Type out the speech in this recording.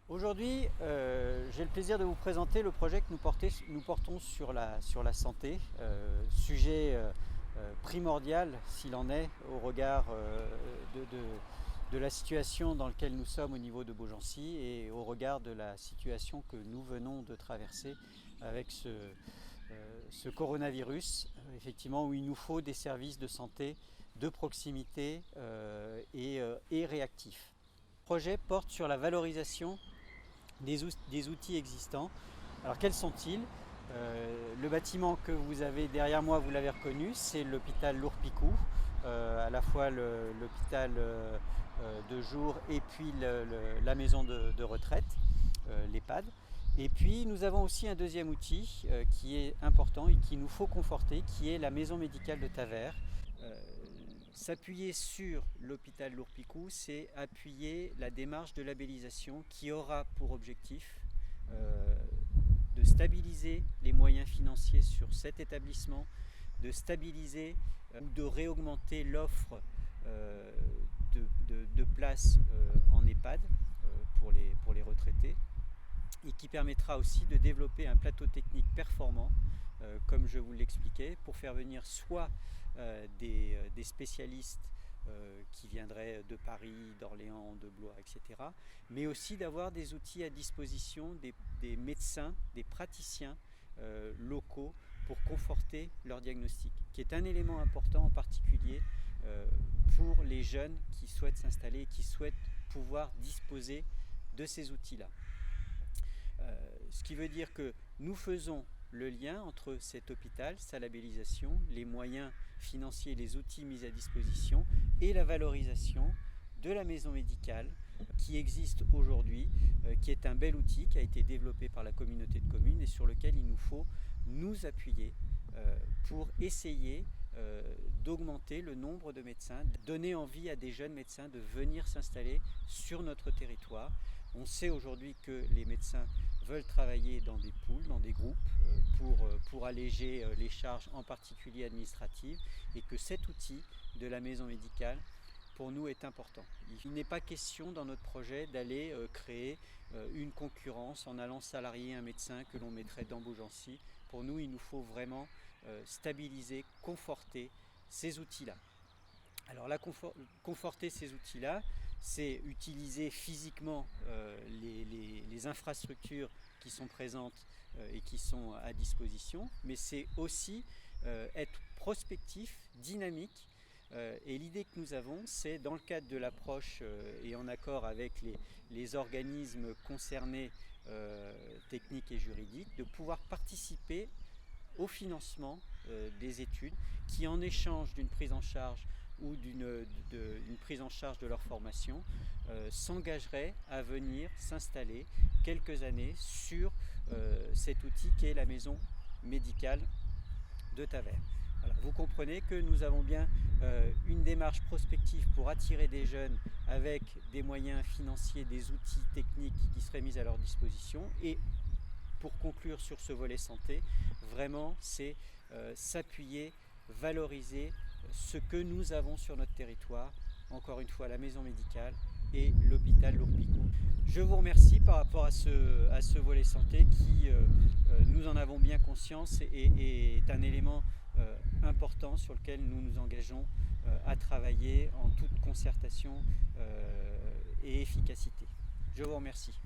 Aujourd'hui, j'ai le plaisir de vous présenter le projet que nous portons sur la santé, sujet primordial s'il en est au regard de la situation dans laquelle nous sommes au niveau de Beaugency et au regard de la situation que nous venons de traverser avec ce coronavirus, effectivement où il nous faut des services de santé de proximité et réactifs. Le projet porte sur la valorisation des outils existants. Alors quels sont-ils? Le bâtiment que vous avez derrière moi, vous l'avez reconnu, c'est l'hôpital Lourpicou, à la fois l'hôpital de jour et puis la maison de retraite, l'EHPAD. Et puis nous avons aussi un deuxième outil qui est important et qu'il nous faut conforter, qui est la maison médicale de Tavers. S'appuyer sur l'hôpital Lourpicou, c'est appuyer la démarche de labellisation qui aura pour objectif de stabiliser les moyens financiers sur cet établissement, de stabiliser ou de réaugmenter l'offre de places en EHPAD pour les retraités, et qui permettra aussi de développer un plateau technique performant, comme je vous l'expliquais, pour faire venir soit des spécialistes qui viendraient de Paris, d'Orléans, de Blois, etc. Mais aussi d'avoir des outils à disposition des médecins, des praticiens locaux pour conforter leur diagnostic, qui est un élément important en particulier pour les jeunes qui souhaitent s'installer et qui souhaitent pouvoir disposer de ces outils-là. Ce qui veut dire que nous faisons le lien entre cet hôpital, sa labellisation, les moyens financiers, les outils mis à disposition et la valorisation de la maison médicale qui existe aujourd'hui, qui est un bel outil qui a été développé par la communauté de communes et sur lequel il nous faut nous appuyer pour essayer d'augmenter le nombre de médecins, donner envie à des jeunes médecins de venir s'installer sur notre territoire. On sait aujourd'hui que les médecins veulent travailler dans des pools, dans des groupes, pour alléger les charges, en particulier administratives, et que cet outil de la maison médicale, pour nous, est important. Il n'est pas question dans notre projet d'aller créer une concurrence en allant salarier un médecin que l'on mettrait dans Beaugency. Pour nous, il nous faut vraiment stabiliser, conforter ces outils-là. Alors conforter ces outils-là, c'est utiliser physiquement les infrastructures qui sont présentes et qui sont à disposition, mais c'est aussi être prospectif, dynamique. Et l'idée que nous avons, c'est dans le cadre de l'approche et en accord avec les organismes concernés techniques et juridiques, de pouvoir participer au financement des études qui, en échange d'une prise en charge ou d'une prise en charge de leur formation, s'engageraient à venir s'installer quelques années sur cet outil qui est la maison médicale de Tavers. Voilà, vous comprenez que nous avons bien une démarche prospective pour attirer des jeunes avec des moyens financiers, des outils techniques qui seraient mis à leur disposition. Et pour conclure sur ce volet santé, vraiment c'est s'appuyer, valoriser ce que nous avons sur notre territoire, encore une fois la maison médicale et l'hôpital Lourpicou. Je vous remercie par rapport à ce volet santé qui, nous en avons bien conscience, et est un élément important sur lequel nous nous engageons à travailler en toute concertation et efficacité. Je vous remercie.